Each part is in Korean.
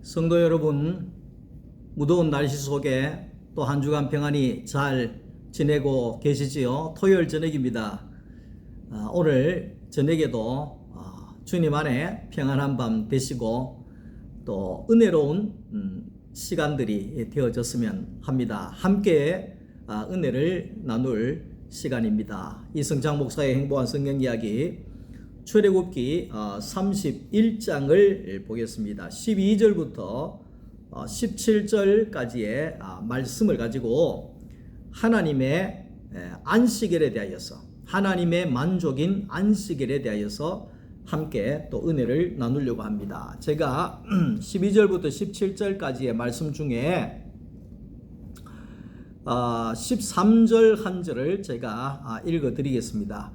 성도 여러분, 무더운 날씨 속에 또 한 주간 평안히 잘 지내고 계시지요? 토요일 저녁입니다. 오늘 저녁에도 주님 안에 평안한 밤 되시고 또 은혜로운 시간들이 되어졌으면 합니다. 함께 은혜를 나눌 시간입니다. 이성장 목사의 행복한 성경 이야기 출애굽기 31장을 보겠습니다. 12절부터 17절까지의 말씀을 가지고 하나님의 안식일에 대하여서, 하나님의 만족인 안식일에 대하여서 함께 또 은혜를 나누려고 합니다. 제가 12절부터 17절까지의 말씀 중에 13절 한 절을 제가 읽어드리겠습니다.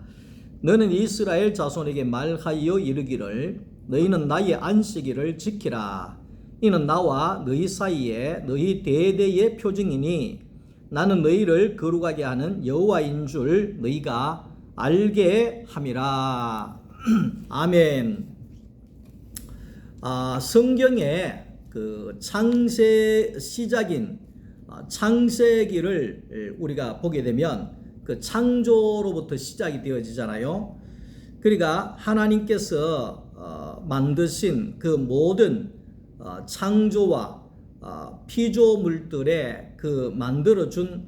너는 이스라엘 자손에게 말하여 이르기를 너희는 나의 안식일을 지키라. 이는 나와 너희 사이에 너희 대대의 표징이니 나는 너희를 거룩하게 하는 여호와인 줄 너희가 알게 함이라. 아멘. 성경의 그 창세 시작인 창세기를 우리가 보게 되면 그 창조로부터 시작이 되어지잖아요. 그러니까 하나님께서 만드신 그 모든 창조와 피조물들의 그 만들어준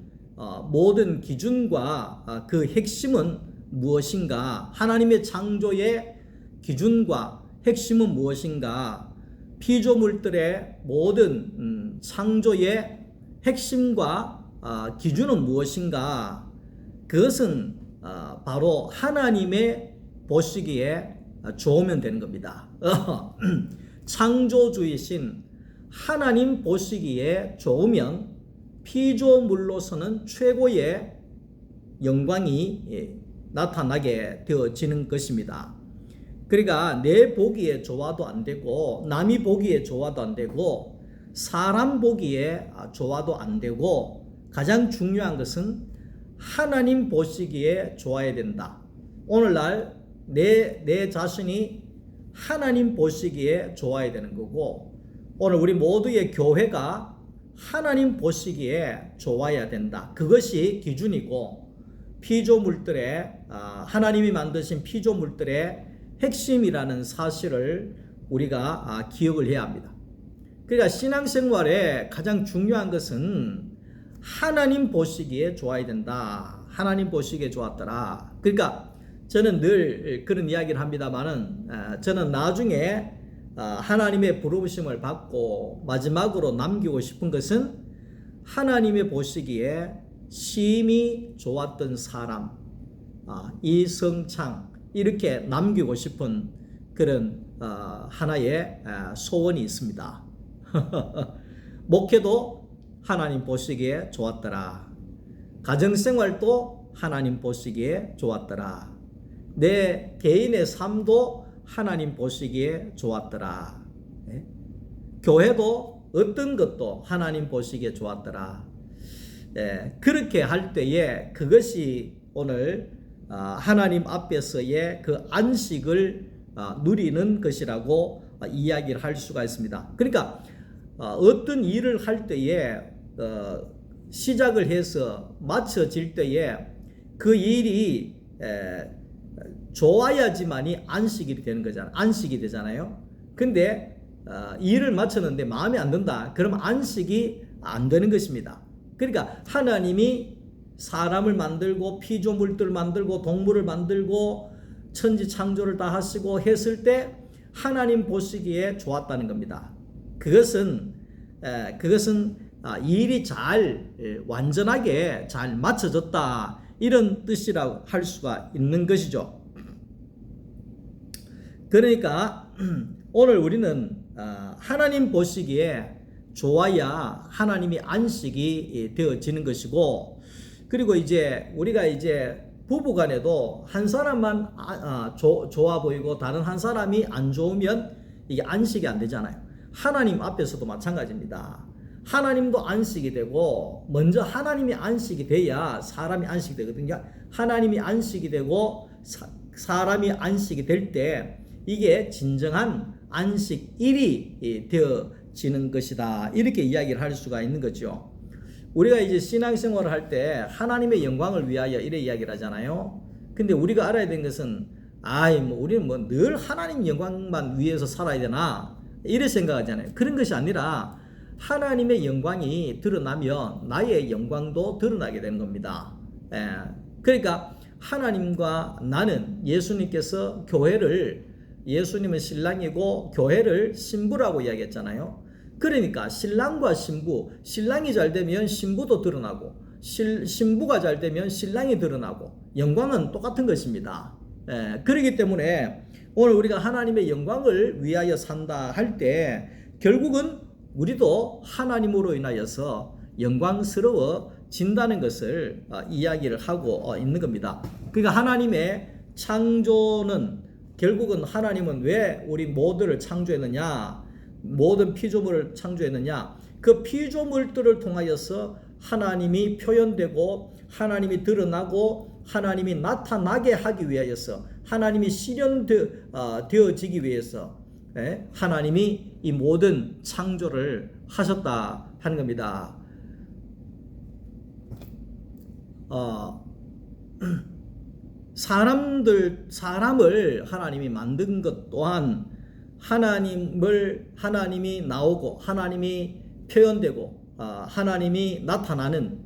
모든 기준과 그 핵심은 무엇인가? 하나님의 창조의 기준과 핵심은 무엇인가? 피조물들의 모든 창조의 핵심과 기준은 무엇인가? 그것은 바로 하나님의 보시기에 좋으면 되는 겁니다. 창조주이신 하나님 보시기에 좋으면 피조물로서는 최고의 영광이 나타나게 되어지는 것입니다. 그러니까 내 보기에 좋아도 안 되고 남이 보기에 좋아도 안 되고 사람 보기에 좋아도 안 되고 가장 중요한 것은 하나님 보시기에 좋아야 된다. 오늘날 내 자신이 하나님 보시기에 좋아야 되는 거고, 오늘 우리 모두의 교회가 하나님 보시기에 좋아야 된다. 그것이 기준이고, 피조물들의 하나님이 만드신 피조물들의 핵심이라는 사실을 우리가 기억을 해야 합니다. 그러니까 신앙생활에 가장 중요한 것은 하나님 보시기에 좋아야 된다. 하나님 보시기에 좋았더라. 그러니까 저는 늘 그런 이야기를 합니다만은 저는 나중에 하나님의 부르심을 받고 마지막으로 남기고 싶은 것은 하나님의 보시기에 심히 좋았던 사람, 이성창, 이렇게 남기고 싶은 그런 하나의 소원이 있습니다. 목회도 하나님 보시기에 좋았더라. 가정생활도 하나님 보시기에 좋았더라. 내 개인의 삶도 하나님 보시기에 좋았더라. 네? 교회도 어떤 것도 하나님 보시기에 좋았더라. 네, 그렇게 할 때에 그것이 오늘 하나님 앞에서의 그 안식을 누리는 것이라고 이야기를 할 수가 있습니다. 그러니까 어떤 일을 할 때에 시작을 해서 마쳐질 때에 그 일이 좋아야지만이 안식이 되는 거잖아요. 안식이 되잖아요. 근데 일을 마쳤는데 마음에 안 든다. 그러면 안식이 안 되는 것입니다. 그러니까 하나님이 사람을 만들고 피조물들을 만들고 동물을 만들고 천지 창조를 다 하시고 했을 때 하나님 보시기에 좋았다는 겁니다. 그것은 일이 잘 완전하게 잘 맞춰졌다, 이런 뜻이라고 할 수가 있는 것이죠. 그러니까 오늘 우리는 하나님 보시기에 좋아야 하나님이 안식이 되어지는 것이고, 그리고 이제 우리가 이제 부부간에도 한 사람만 좋아 보이고 다른 한 사람이 안 좋으면 이게 안식이 안 되잖아요. 하나님 앞에서도 마찬가지입니다. 하나님도 안식이 되고, 먼저 하나님이 안식이 돼야 사람이 안식이 되거든요. 하나님이 안식이 되고 사람이 안식이 될 때 이게 진정한 안식일이 되어 이루어지는 것이다. 이렇게 이야기를 할 수가 있는 거죠. 우리가 이제 신앙생활을 할 때 하나님의 영광을 위하여 이래 이야기를 하잖아요. 근데 우리가 알아야 되는 것은 우리는 뭐 늘 하나님 영광만 위해서 살아야 되나 이래 생각하잖아요. 그런 것이 아니라 하나님의 영광이 드러나면 나의 영광도 드러나게 되는 겁니다. 그러니까 하나님과 나는 예수님께서 예수님은 신랑이고 교회를 신부라고 이야기했잖아요. 그러니까 신랑과 신부, 신랑이 잘 되면 신부도 드러나고 신부가 잘 되면 신랑이 드러나고 영광은 똑같은 것입니다. 그렇기 때문에 오늘 우리가 하나님의 영광을 위하여 산다 할 때 결국은 우리도 하나님으로 인하여서 영광스러워진다는 것을 이야기를 하고 있는 겁니다. 그러니까 하나님의 창조는 결국은 하나님은 왜 우리 모두를 창조했느냐, 모든 피조물을 창조했느냐, 그 피조물들을 통하여서 하나님이 표현되고 하나님이 드러나고 하나님이 나타나게 하기 위하여서, 하나님이 실현되어지기 위해서 하나님이 이 모든 창조를 하셨다 하는 겁니다. 사람을 하나님이 만든 것 또한 하나님이 나오고 하나님이 표현되고 하나님이 나타나는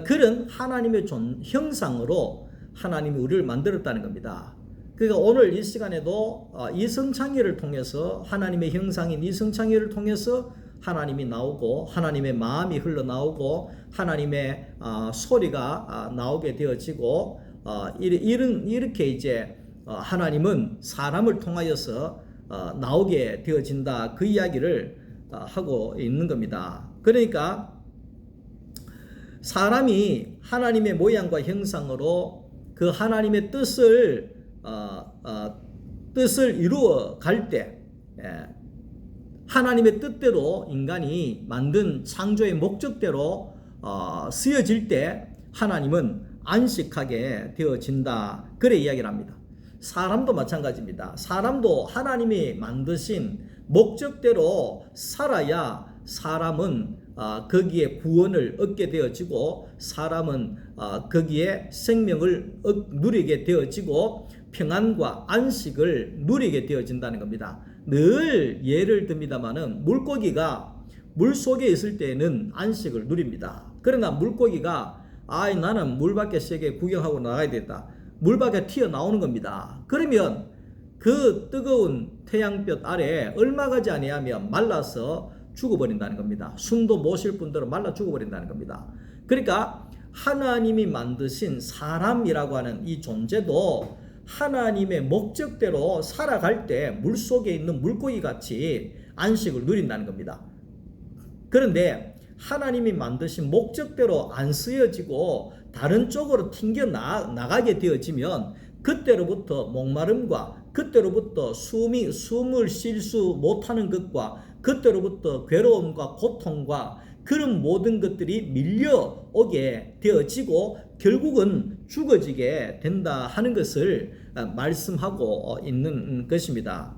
그런 하나님의 형상으로 하나님이 우리를 만들었다는 겁니다. 그러니까 오늘 이 시간에도 이성창의를 통해서 하나님의 형상인 이성창의를 통해서 하나님이 나오고 하나님의 마음이 흘러나오고 하나님의 소리가 나오게 되어지고 이렇게 이제 하나님은 사람을 통하여서 나오게 되어진다, 그 이야기를 하고 있는 겁니다. 그러니까 사람이 하나님의 모양과 형상으로 그 하나님의 뜻을 이루어 갈 때 하나님의 뜻대로 인간이 만든 창조의 목적대로 쓰여질 때 하나님은 안식하게 되어진다, 그래 이야기를 합니다. 사람도 마찬가지입니다. 사람도 하나님이 만드신 목적대로 살아야 사람은 거기에 구원을 얻게 되어지고 사람은 거기에 생명을 누리게 되어지고 평안과 안식을 누리게 되어진다는 겁니다. 늘 예를 듭니다마는 물고기가 물속에 있을 때에는 안식을 누립니다. 그러나 물고기가 나는 물 밖에 세계 구경하고 나가야 되겠다, 물 밖에 튀어나오는 겁니다. 그러면 그 뜨거운 태양볕 아래 얼마 가지 아니하면 말라서 죽어버린다는 겁니다. 숨도 못 쉴 뿐더러 말라 죽어버린다는 겁니다. 그러니까 하나님이 만드신 사람이라고 하는 이 존재도 하나님의 목적대로 살아갈 때 물속에 있는 물고기 같이 안식을 누린다는 겁니다. 그런데 하나님이 만드신 목적대로 안 쓰여지고 다른 쪽으로 튕겨 나가게 되어지면 그때로부터 목마름과 그때로부터 숨을 쉴 수 못하는 것과 그때로부터 괴로움과 고통과 그런 모든 것들이 밀려오게 되어지고 결국은 죽어지게 된다 하는 것을 말씀하고 있는 것입니다.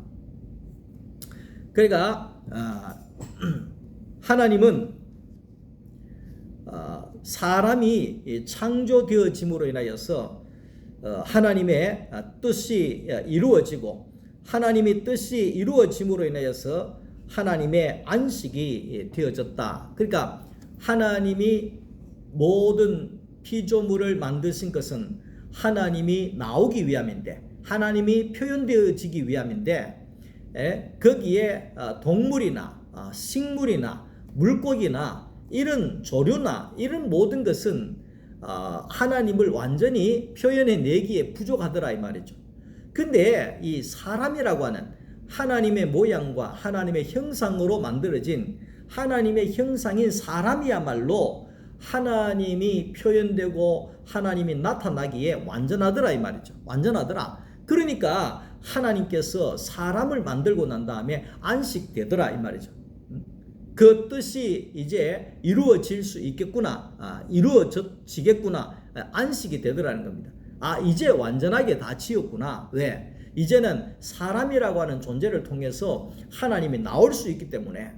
그러니까 하나님은 사람이 창조되어짐으로 인하여서 하나님의 뜻이 이루어지고 하나님의 뜻이 이루어짐으로 인하여서 하나님의 안식이 되어졌다. 그러니까 하나님이 모든 피조물을 만드신 것은 하나님이 나오기 위함인데, 하나님이 표현되어지기 위함인데, 거기에 동물이나 식물이나 물고기나 이런 조류나 이런 모든 것은 하나님을 완전히 표현해내기에 부족하더라 이 말이죠. 근데 이 사람이라고 하는 하나님의 모양과 하나님의 형상으로 만들어진 하나님의 형상인 사람이야말로 하나님이 표현되고 하나님이 나타나기에 완전하더라 이 말이죠. 완전하더라. 그러니까 하나님께서 사람을 만들고 난 다음에 안식되더라 이 말이죠. 그 뜻이 이제 이루어질 수 있겠구나, 이루어지겠구나, 안식이 되더라는 겁니다. 이제 완전하게 다 지었구나. 왜? 이제는 사람이라고 하는 존재를 통해서 하나님이 나올 수 있기 때문에,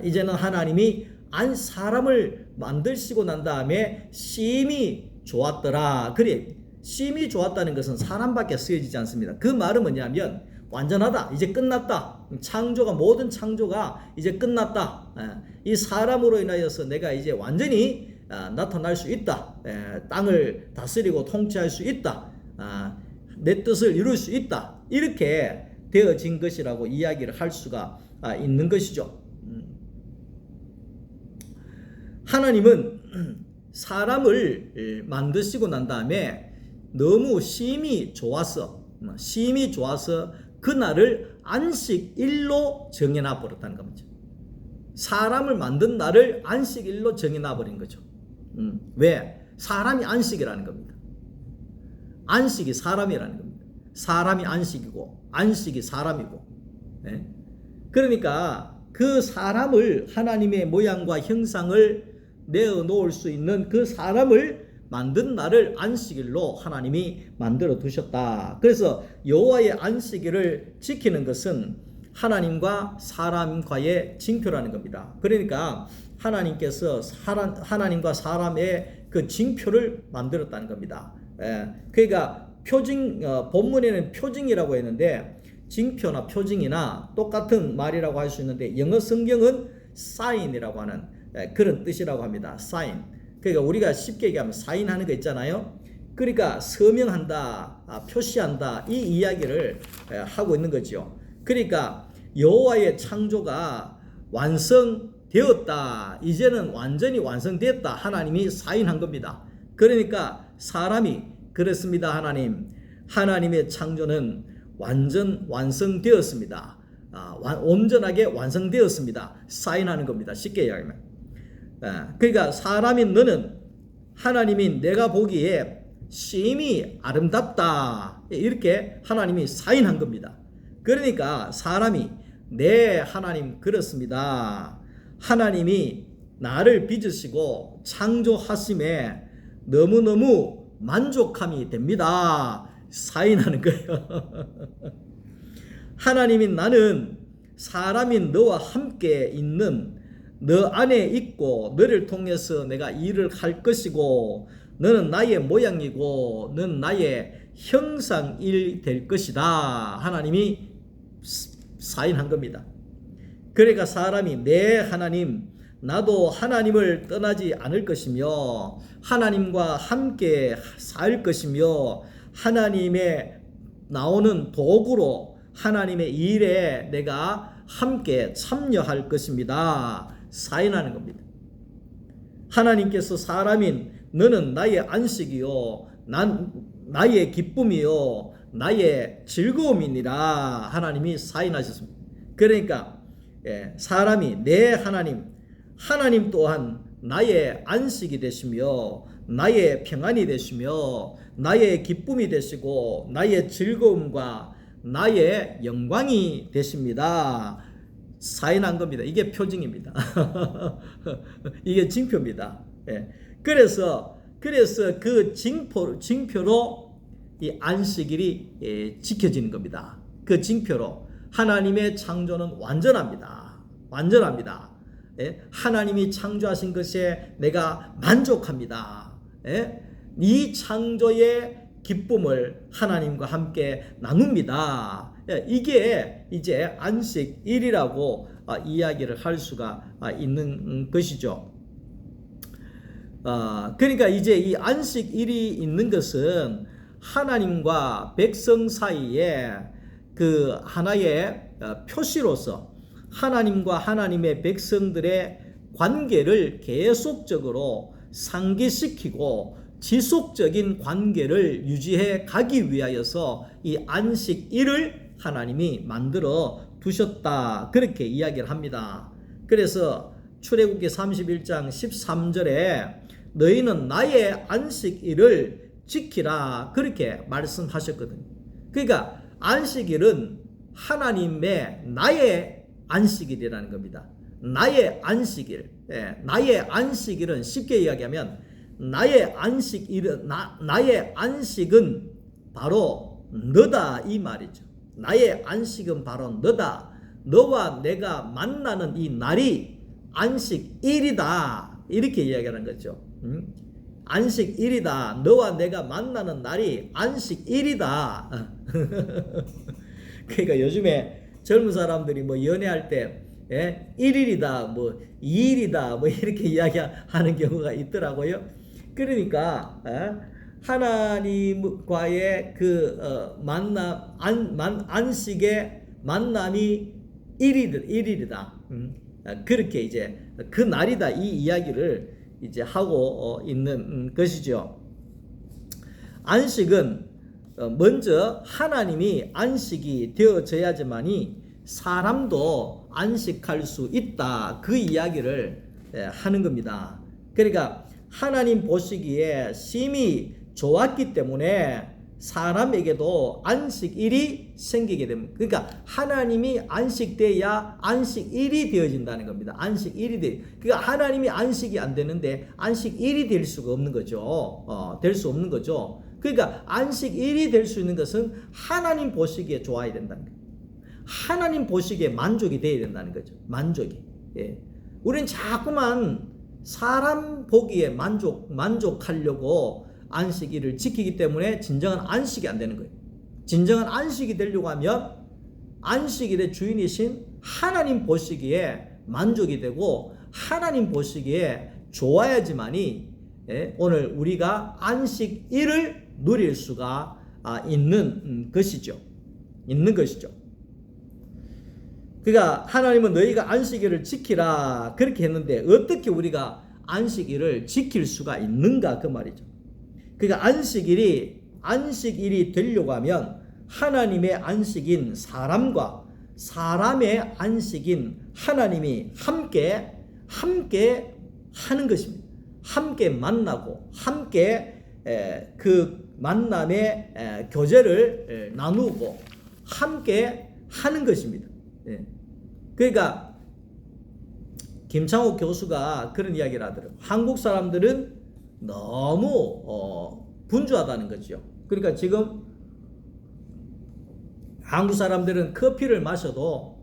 이제는 하나님이 사람을 만드시고 난 다음에 심히 좋았더라. 그래, 심히 좋았다는 것은 사람밖에 쓰여지지 않습니다. 그 말은 뭐냐면 완전하다, 이제 끝났다, 모든 창조가 이제 끝났다, 이 사람으로 인하여서 내가 이제 완전히 나타날 수 있다, 땅을 다스리고 통치할 수 있다, 내 뜻을 이룰 수 있다, 이렇게 되어진 것이라고 이야기를 할 수가 있는 것이죠. 하나님은 사람을 만드시고 난 다음에 너무 심히 좋아서 그날을 안식일로 정해놔 버렸다는 겁니다. 사람을 만든 날을 안식일로 정해놔 버린 거죠. 왜? 사람이 안식이라는 겁니다. 안식이 사람이라는 겁니다. 사람이 안식이고 안식이 사람이고. 그러니까 그 사람을, 하나님의 모양과 형상을 내어 놓을 수 있는 그 사람을 만든 날을 안식일로 하나님이 만들어 두셨다. 그래서 여호와의 안식일을 지키는 것은 하나님과 사람과의 징표라는 겁니다. 그러니까 하나님께서 하나님과 사람의 그 징표를 만들었다는 겁니다. 그러니까 본문에는 표징이라고 했는데 징표나 표징이나 똑같은 말이라고 할 수 있는데 영어 성경은 사인이라고 하는 그런 뜻이라고 합니다. 사인. 그러니까 우리가 쉽게 얘기하면 사인하는 거 있잖아요. 그러니까 서명한다, 표시한다, 이 이야기를 하고 있는 거죠. 그러니까 여호와의 창조가 완성되었다, 이제는 완전히 완성됐다, 하나님이 사인한 겁니다. 그러니까 사람이 그렇습니다. 하나님의 창조는 완성되었습니다. 온전하게 완성되었습니다. 사인하는 겁니다. 쉽게 이야기하면. 그러니까 사람인 너는 하나님이 내가 보기에 심히 아름답다, 이렇게 하나님이 사인한 겁니다. 그러니까 사람이 네, 하나님 그렇습니다, 하나님이 나를 빚으시고 창조하심에 너무너무 만족함이 됩니다, 사인하는 거예요. 하나님이 나는 사람인 너와 함께 있는, 너 안에 있고 너를 통해서 내가 일을 할 것이고 너는 나의 모양이고 너는 나의 형상이 될 것이다, 하나님이 사인한 겁니다. 그러니까 사람이 네, 하나님 나도 하나님을 떠나지 않을 것이며 하나님과 함께 살 것이며 하나님의 나오는 도구로 하나님의 일에 내가 함께 참여할 것입니다, 사인하는 겁니다. 하나님께서 사람인 너는 나의 안식이요 나의 기쁨이요 나의 즐거움이니라, 하나님이 사인하셨습니다. 그러니까 사람이 내 하나님 또한 나의 안식이 되시며 나의 평안이 되시며 나의 기쁨이 되시고 나의 즐거움과 나의 영광이 되십니다, 사인한 겁니다. 이게 표징입니다. 이게 징표입니다. 그래서 그 징표로 이 안식일이 지켜지는 겁니다. 그 징표로 하나님의 창조는 완전합니다. 하나님이 창조하신 것에 내가 만족합니다. 이 창조의 기쁨을 하나님과 함께 나눕니다. 이게 이제 안식일이라고 이야기를 할 수가 있는 것이죠. 그러니까 이제 이 안식일이 있는 것은 하나님과 백성 사이에 그 하나의 표시로서 하나님과 하나님의 백성들의 관계를 계속적으로 상기시키고 지속적인 관계를 유지해 가기 위하여서 이 안식일을 하나님이 만들어 두셨다, 그렇게 이야기를 합니다. 그래서 출애굽기 31장 13절에 너희는 나의 안식일을 지키라, 그렇게 말씀하셨거든요. 그러니까 안식일은 나의 안식일이라는 겁니다. 나의 안식일. 나의 안식일은 쉽게 이야기하면 나의 안식은 바로 너다, 이 말이죠. 나의 안식은 바로 너다. 너와 내가 만나는 이 날이 안식일이다. 이렇게 이야기하는 거죠. 안식일이다. 너와 내가 만나는 날이 안식일이다. 그러니까 요즘에 젊은 사람들이 뭐 연애할 때 1일이다, 뭐 2일이다, 뭐 이렇게 이야기하는 경우가 있더라고요. 그러니까 하나님과의 그 만남, 안식의 만남이 1일이다. 그렇게 이제 그 날이다, 이 이야기를 이제 하고 있는 것이죠. 안식은 먼저 하나님이 안식이 되어져야지만이 사람도 안식할 수 있다, 그 이야기를 하는 겁니다. 그러니까 하나님 보시기에 심히 좋았기 때문에 사람에게도 안식일이 생기게 됩니다. 그러니까 하나님이 안식돼야 안식일이 되어진다는 겁니다. 안식일이 그러니까 하나님이 안식이 안 되는데 안식일이 될 수가 없는 거죠. 될 수 없는 거죠. 그러니까 안식일이 될 수 있는 것은 하나님 보시기에 좋아야 된다는 거예요. 하나님 보시기에 만족이 돼야 된다는 거죠. 만족이. 우리는 자꾸만 사람 보기에 만족하려고 안식일을 지키기 때문에 진정한 안식이 안 되는 거예요. 진정한 안식이 되려고 하면 안식일의 주인이신 하나님 보시기에 만족이 되고 하나님 보시기에 좋아야지만이 오늘 우리가 안식일을 누릴 수가 있는 것이죠. 그러니까 하나님은 너희가 안식일을 지키라 그렇게 했는데 어떻게 우리가 안식일을 지킬 수가 있는가, 그 말이죠. 그러니까 안식일이 되려고 하면 하나님의 안식인 사람과 사람의 안식인 하나님이 함께 하는 것입니다. 함께 만나고 함께 그 만남의 교제를 나누고 함께 하는 것입니다. 그러니까 김창옥 교수가 그런 이야기를 하더라고요. 한국 사람들은 너무 분주하다는 거죠. 그러니까 지금 한국 사람들은 커피를 마셔도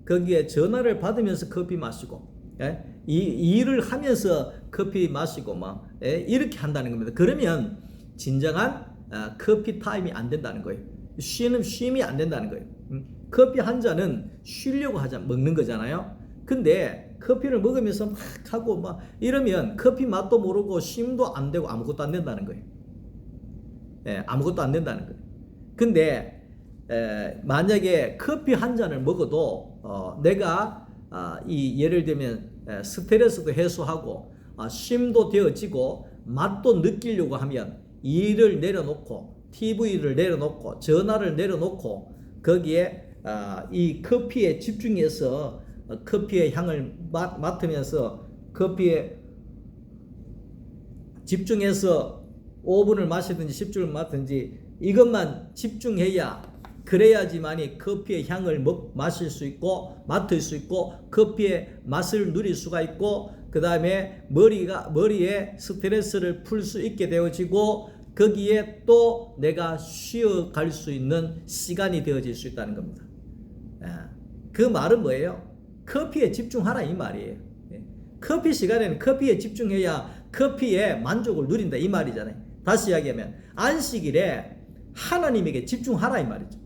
거기에 전화를 받으면서 커피 마시고 이 일을 하면서 커피 마시고 막 이렇게 한다는 겁니다. 그러면 진정한 커피 타임이 안 된다는 거예요. 쉼이 안 된다는 거예요. 커피 한 잔은 쉬려고 먹는 거잖아요. 근데 커피를 먹으면서 막 하고 막 이러면 커피 맛도 모르고 쉼도 안 되고 아무것도 안 된다는 거예요. 아무것도 안 된다는 거예요. 근데 만약에 커피 한 잔을 먹어도 내가 이 예를 들면 스트레스도 해소하고 쉼도 되어지고 맛도 느끼려고 하면 일을 내려놓고 TV를 내려놓고 전화를 내려놓고 거기에 이 커피에 집중해서 커피의 향을 맡으면서 커피에 집중해서 5분을 마시든지 10분을 마시든지 이것만 집중해야 그래야지만이 커피의 향을 마실 수 있고 맡을 수 있고 커피의 맛을 누릴 수가 있고 그 다음에 머리에 스트레스를 풀 수 있게 되어지고 거기에 또 내가 쉬어갈 수 있는 시간이 되어질 수 있다는 겁니다. 그 말은 뭐예요? 커피에 집중하라 이 말이에요. 커피 시간에는 커피에 집중해야 커피에 만족을 누린다 이 말이잖아요. 다시 이야기하면 안식일에 하나님에게 집중하라 이 말이죠.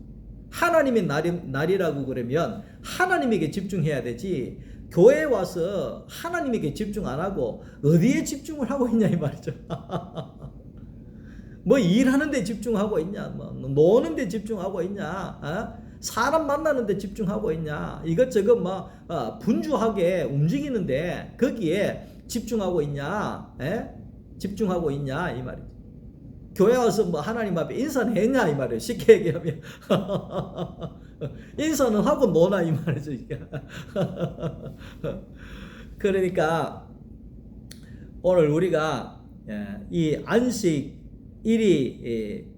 하나님의 날이라고 그러면 하나님에게 집중해야 되지 교회에 와서 하나님에게 집중 안 하고 어디에 집중을 하고 있냐 이 말이죠. 뭐 일하는 데 집중하고 있냐, 뭐 노는 데 집중하고 있냐, 사람 만나는 데 집중하고 있냐, 이것저것 뭐 분주하게 움직이는데 거기에 집중하고 있냐, 집중하고 있냐 이 말이죠. 교회 와서 뭐 하나님 앞에 인사는 했냐 이 말이에요. 쉽게 얘기하면 인사는 하고 노나 이 말이죠. 그러니까 오늘 우리가 이 안식일이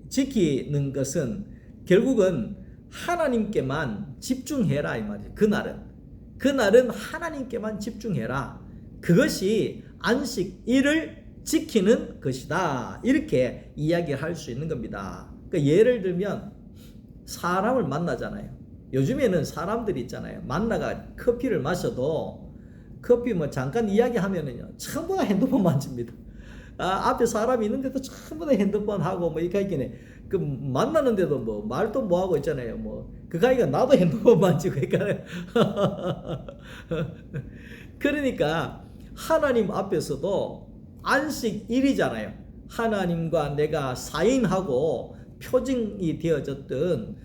지키는 것은 결국은 하나님께만 집중해라 이 말이에요. 그날은 하나님께만 집중해라. 그것이 안식일을 지키는 것이다. 이렇게 이야기할 수 있는 겁니다. 그러니까 예를 들면 사람을 만나잖아요. 요즘에는 사람들이 있잖아요. 만나가 커피를 마셔도 커피 뭐 잠깐 이야기하면은요, 전부 다 핸드폰 만집니다. 앞에 사람이 있는데도 전부 다 핸드폰 하고 뭐 이렇게 있긴 해. 그 만나는데도 뭐 말도 뭐 하고 있잖아요. 뭐 그가이가 나도 핸드폰 만지고 있잖아요. 그러니까 하나님 앞에서도 안식일이잖아요. 하나님과 내가 사인하고 표징이 되어졌던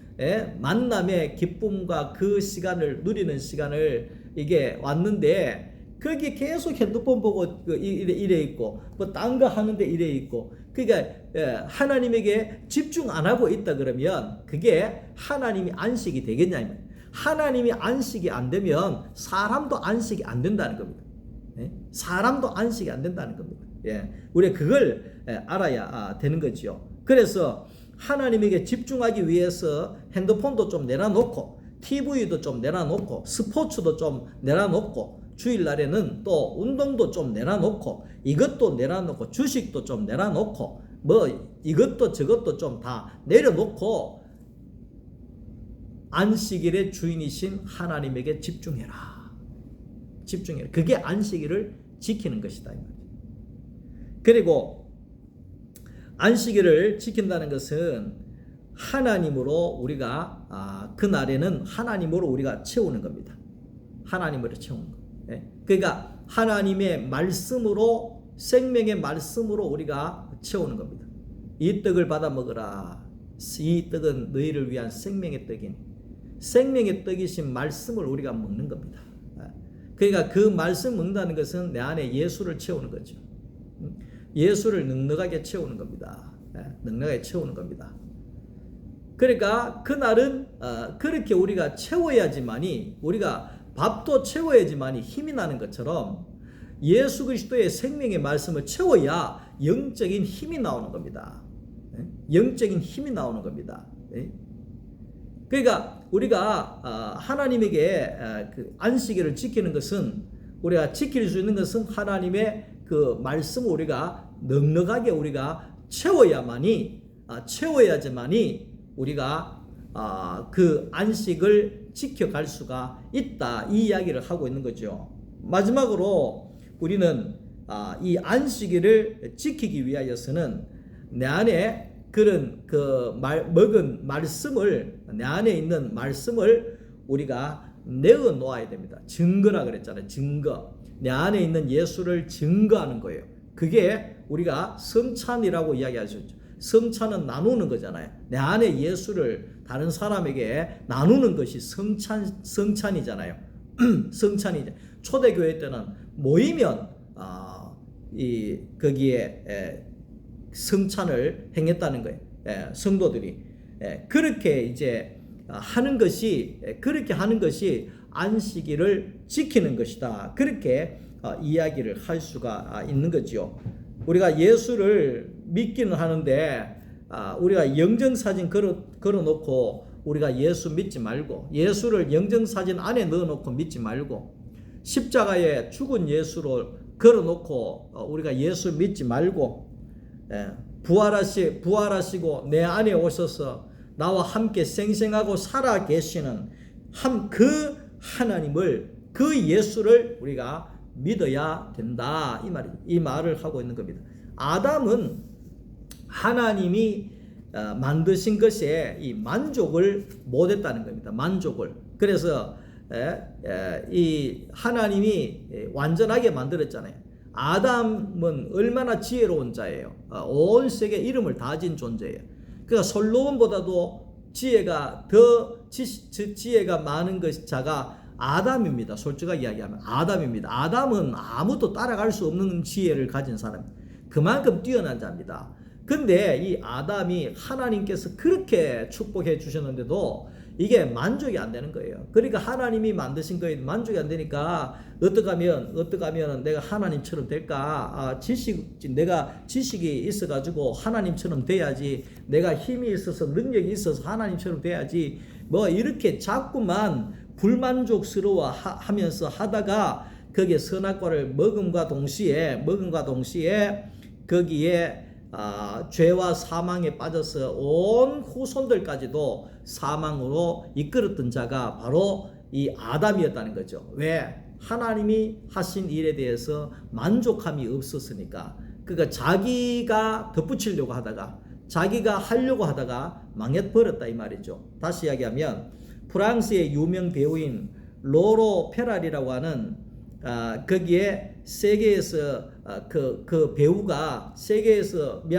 만남의 기쁨과 그 시간을 누리는 시간을 이게 왔는데, 거기 계속 핸드폰 보고 이래 있고 뭐 딴 거 하는데 이래 있고, 그러니까 하나님에게 집중 안 하고 있다 그러면 그게 하나님이 안식이 되겠냐. 하나님이 안식이 안 되면 사람도 안식이 안 된다는 겁니다. 사람도 안식이 안 된다는 겁니다. 우리가 그걸 알아야 되는 거지요. 그래서 하나님에게 집중하기 위해서 핸드폰도 좀 내려놓고 TV도 좀 내려놓고 스포츠도 좀 내려놓고 주일날에는 또 운동도 좀 내려놓고 이것도 내려놓고 주식도 좀 내려놓고 뭐 이것도 저것도 좀 다 내려놓고 안식일의 주인이신 하나님에게 집중해라. 집중해라. 그게 안식일을 지키는 것이다. 그리고 안식일을 지킨다는 것은 하나님으로 우리가 그날에는 하나님으로 우리가 채우는 겁니다. 하나님으로 채우는 것. 그러니까 하나님의 말씀으로, 생명의 말씀으로 우리가 채우는 겁니다. 이 떡을 받아 먹으라. 이 떡은 너희를 위한 생명의 떡이니, 생명의 떡이신 말씀을 우리가 먹는 겁니다. 그러니까 그 말씀 먹는다는 것은 내 안에 예수를 채우는 거죠. 예수를 넉넉하게 채우는 겁니다. 넉넉하게 채우는 겁니다. 그러니까 그날은 그렇게 우리가 채워야지만이, 우리가 밥도 채워야지만이 힘이 나는 것처럼 예수 그리스도의 생명의 말씀을 채워야 영적인 힘이 나오는 겁니다. 영적인 힘이 나오는 겁니다. 그러니까 우리가 하나님에게 그 안식일을 지키는 것은, 우리가 지킬 수 있는 것은 하나님의 그 말씀을 우리가 넉넉하게 우리가 채워야지만이 우리가 그 안식을 지켜갈 수가 있다, 이 이야기를 하고 있는 거죠. 마지막으로 우리는 이 안식일을 지키기 위하여서는 내 안에 그런 먹은 말씀을, 내 안에 있는 말씀을 우리가 내어 놓아야 됩니다. 증거라 그랬잖아요. 증거. 내 안에 있는 예수를 증거하는 거예요. 그게 우리가 성찬이라고 이야기하셨죠. 성찬은 나누는 거잖아요. 내 안에 예수를 다른 사람에게 나누는 것이 성찬이잖아요. 성찬이죠. 초대교회 때는 모이면 거기에 성찬을 행했다는 거예요. 성도들이 그렇게 이제 그렇게 하는 것이 안식일을 지키는 것이다. 그렇게 이야기를 할 수가 있는 거지요. 우리가 예수를 믿기는 하는데 우리가 영정사진 걸어놓고 우리가 예수 믿지 말고, 예수를 영정사진 안에 넣어놓고 믿지 말고, 십자가에 죽은 예수를 걸어놓고 우리가 예수 믿지 말고, 부활하시고 내 안에 오셔서 나와 함께 생생하고 살아 계시는 그 하나님을, 그 예수를 우리가 믿어야 된다, 이 말을 하고 있는 겁니다. 아담은 하나님이 만드신 것에 이 만족을 못했다는 겁니다. 만족을. 그래서 이 하나님이 완전하게 만들었잖아요. 아담은 얼마나 지혜로운 자예요. 온 세계 이름을 다 진 존재예요. 그러니까 솔로몬보다도 지혜가 많은 자가 아담입니다. 솔직하게 이야기하면 아담입니다. 아담은 아무도 따라갈 수 없는 지혜를 가진 사람입니다. 그만큼 뛰어난 자입니다. 근데 이 아담이 하나님께서 그렇게 축복해 주셨는데도 이게 만족이 안 되는 거예요. 그러니까 하나님이 만드신 거에 만족이 안 되니까 어떻게 하면 내가 하나님처럼 될까? 내가 지식이 있어가지고 하나님처럼 돼야지. 내가 힘이 있어서 능력이 있어서 하나님처럼 돼야지. 뭐 이렇게 자꾸만 불만족스러워 하면서 하다가 거기에 선악과를 먹음과 동시에 거기에 죄와 사망에 빠져서 온 후손들까지도 사망으로 이끌었던 자가 바로 이 아담이었다는 거죠. 왜? 하나님이 하신 일에 대해서 만족함이 없었으니까. 그러니까 자기가 덧붙이려고 하다가 자기가 하려고 하다가 망해버렸다 이 말이죠. 다시 이야기하면 프랑스의 유명 배우인 로로 페라리라고 하는 거기에 세계에서 그 배우가 세계에서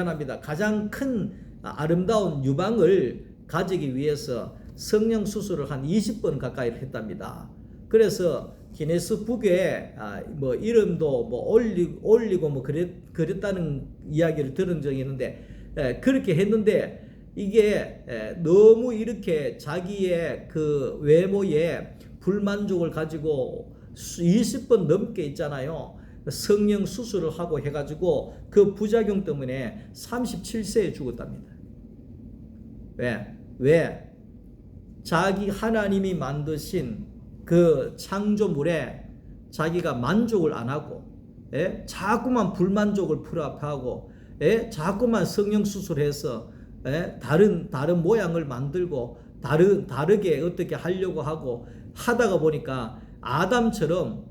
가장 큰 아름다운 유방을 가지기 위해서 성형 수술을 한 20번 가까이 했답니다. 그래서 기네스북에 뭐 이름도 뭐 올리고 뭐 그랬다는 이야기를 들은 적이 있는데 그렇게 했는데 이게 너무 이렇게 자기의 그 외모에 불만족을 가지고 20번 넘게 있잖아요. 성형 수술을 하고 해가지고 그 부작용 때문에 37세에 죽었답니다. 왜? 자기 하나님이 만드신 그 창조물에 자기가 만족을 안 하고 자꾸만 불만족을 풀어하고 자꾸만 성형 수술해서 다른 모양을 만들고 다르게 어떻게 하려고 하고 하다가 보니까 아담처럼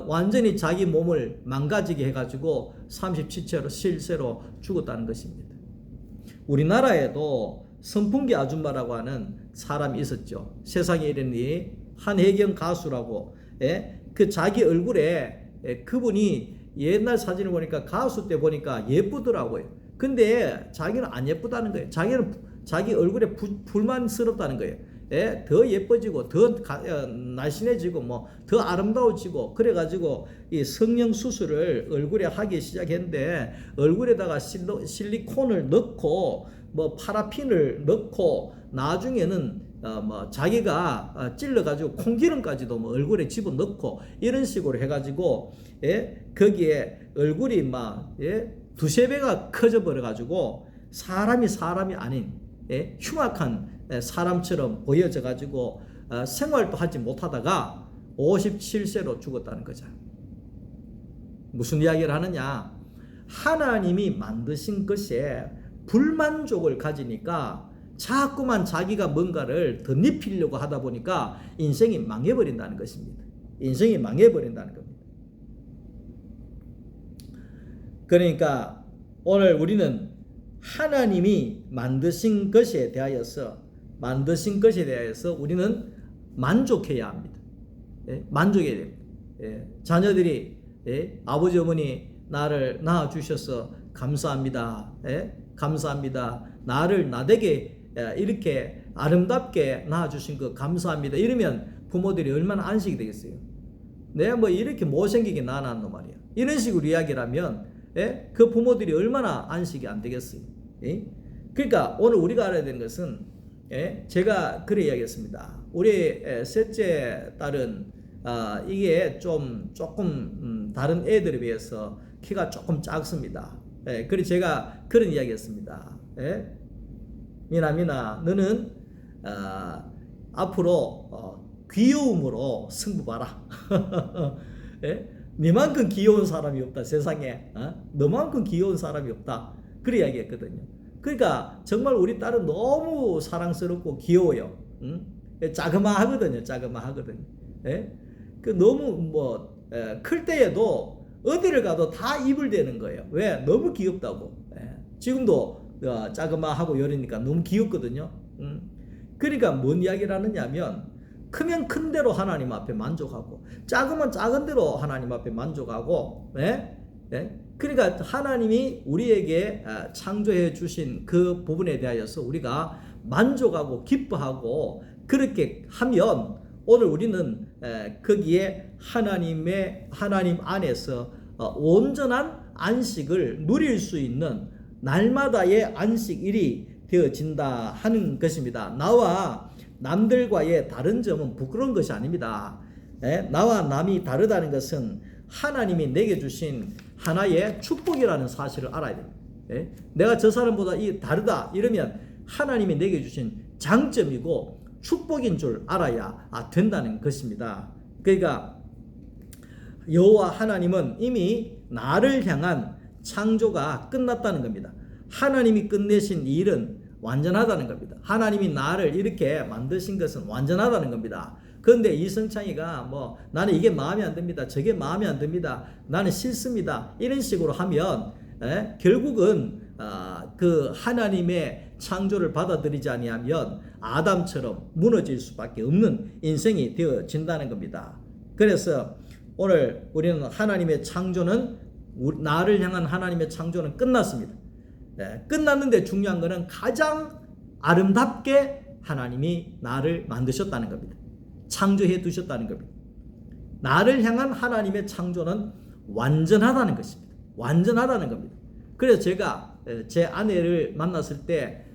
완전히 자기 몸을 망가지게 해가지고 37세로 죽었다는 것입니다. 우리나라에도 선풍기 아줌마라고 하는 사람이 있었죠. 세상에 이르니 한혜경 가수라고 그 자기 얼굴에 그분이 옛날 사진을 보니까 가수 때 보니까 예쁘더라고요. 근데 자기는 안 예쁘다는 거예요. 자기는 자기 얼굴에 불만스럽다는 거예요. 더 예뻐지고 더 날씬해지고 뭐 더 아름다워지고 그래가지고 이 성형 수술을 얼굴에 하기 시작했는데 얼굴에다가 실리콘을 넣고 뭐 파라핀을 넣고 나중에는 뭐 자기가 찔러가지고 콩기름까지도 뭐 얼굴에 집어넣고 이런 식으로 해가지고 거기에 얼굴이 막 두세 배가 커져 버려가지고 사람이 아닌 흉악한 사람처럼 보여져 가지고 생활도 하지 못하다가 57세로 죽었다는 거죠. 무슨 이야기를 하느냐? 하나님이 만드신 것에 불만족을 가지니까 자꾸만 자기가 뭔가를 덧입히려고 하다 보니까 인생이 망해버린다는 것입니다. 인생이 망해버린다는 겁니다. 그러니까 오늘 우리는 하나님이 만드신 것에 대하여서 우리는 만족해야 합니다. 만족해야 됩니다. 자녀들이 아버지 어머니 나를 낳아주셔서 감사합니다. 감사합니다. 나를 나되게 이렇게 아름답게 낳아주신 거 감사합니다. 이러면 부모들이 얼마나 안식이 되겠어요. 내가 뭐 이렇게 못생기게 낳아놨노 말이야. 이런 식으로 이야기를 하면 그 부모들이 얼마나 안식이 안 되겠어요. 그러니까 오늘 우리가 알아야 되는 것은 제가 그래 이야기했습니다. 우리 셋째 딸은 이게 조금 다른 애들에 비해서 키가 조금 작습니다. 그래서 제가 그런 이야기했습니다. 미나 너는 앞으로 귀여움으로 승부 봐라. 너만큼 귀여운 사람이 없다 세상에. 너만큼 귀여운 사람이 없다. 그래 이야기했거든요. 그러니까 정말 우리 딸은 너무 사랑스럽고 귀여워요. 자그마하거든요. 그 너무 클 때에도 어디를 가도 다 입을 대는 거예요. 왜? 너무 귀엽다고. 지금도 자그마하고 이러니까 너무 귀엽거든요. 그러니까 뭔 이야기를 하느냐면 크면 큰 대로 하나님 앞에 만족하고 작으면 작은 대로 하나님 앞에 만족하고 그러니까 하나님이 우리에게 창조해 주신 그 부분에 대하여서 우리가 만족하고 기뻐하고 그렇게 하면 오늘 우리는 거기에 하나님 안에서 온전한 안식을 누릴 수 있는 날마다의 안식일이 되어진다 하는 것입니다. 나와 남들과의 다른 점은 부끄러운 것이 아닙니다. 나와 남이 다르다는 것은 하나님이 내게 주신 하나의 축복이라는 사실을 알아야 됩니다. 내가 저 사람보다 다르다 이러면 하나님이 내게 주신 장점이고 축복인 줄 알아야 된다는 것입니다. 그러니까 여호와 하나님은 이미 나를 향한 창조가 끝났다는 겁니다. 하나님이 끝내신 일은 완전하다는 겁니다. 하나님이 나를 이렇게 만드신 것은 완전하다는 겁니다. 그런데 이성창이가 뭐 나는 이게 마음에 안 듭니다. 저게 마음에 안 듭니다. 나는 싫습니다. 이런 식으로 하면 결국은 그 하나님의 창조를 받아들이지 아니하면 아담처럼 무너질 수밖에 없는 인생이 되어진다는 겁니다. 그래서 오늘 우리는 하나님의 창조는 나를 향한 하나님의 창조는 끝났습니다. 끝났는데 중요한 것은 가장 아름답게 하나님이 나를 만드셨다는 겁니다. 창조해 두셨다는 겁니다. 나를 향한 하나님의 창조는 완전하다는 것입니다. 완전하다는 겁니다. 그래서 제가 제 아내를 만났을 때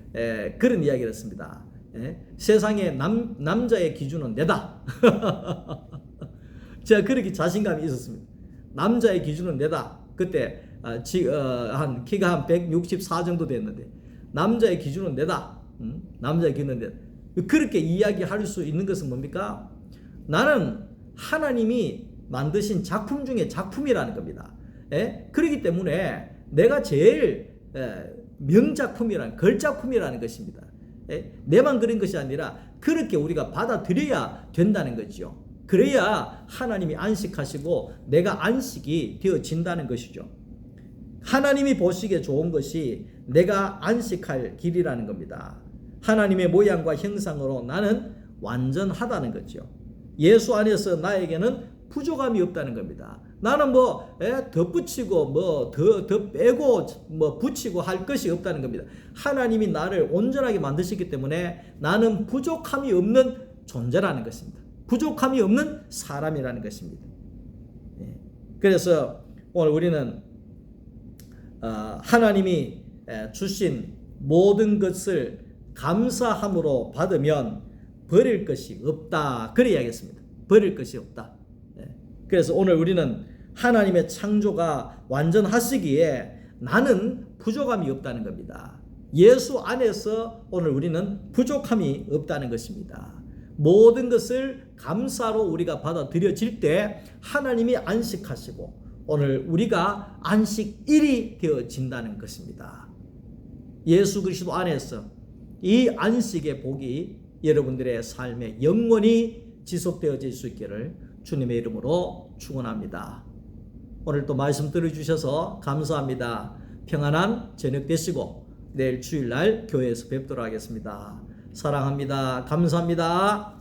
그런 이야기를 했습니다. 세상에 남자의 기준은 내다. 제가 그렇게 자신감이 있었습니다. 남자의 기준은 내다. 그때 한 키가 한 164 정도 됐는데 남자의 기준은 내다. 남자의 기준은 내다. 그렇게 이야기할 수 있는 것은 뭡니까? 나는 하나님이 만드신 작품 중에 작품이라는 겁니다. 그렇기 때문에 내가 제일 명작품이라는 걸작품이라는 것입니다. 내만 그린 것이 아니라 그렇게 우리가 받아들여야 된다는 거죠. 그래야 하나님이 안식하시고 내가 안식이 되어진다는 것이죠. 하나님이 보시기에 좋은 것이 내가 안식할 길이라는 겁니다. 하나님의 모양과 형상으로 나는 완전하다는 거죠. 예수 안에서 나에게는 부족함이 없다는 겁니다. 나는 뭐 덧붙이고 뭐 더 빼고 뭐 붙이고 할 것이 없다는 겁니다. 하나님이 나를 온전하게 만드셨기 때문에 나는 부족함이 없는 존재라는 것입니다. 부족함이 없는 사람이라는 것입니다. 그래서 오늘 우리는 하나님이 주신 모든 것을 감사함으로 받으면 버릴 것이 없다. 그래 이야기했습니다. 버릴 것이 없다. 그래서 오늘 우리는 하나님의 창조가 완전하시기에 나는 부족함이 없다는 겁니다. 예수 안에서 오늘 우리는 부족함이 없다는 것입니다. 모든 것을 감사로 우리가 받아들여질 때 하나님이 안식하시고 오늘 우리가 안식일이 되어진다는 것입니다. 예수 그리스도 안에서 이 안식의 복이 여러분들의 삶에 영원히 지속되어질 수 있기를 주님의 이름으로 축원합니다. 오늘도 말씀 들어주셔서 감사합니다. 평안한 저녁 되시고 내일 주일날 교회에서 뵙도록 하겠습니다. 사랑합니다. 감사합니다.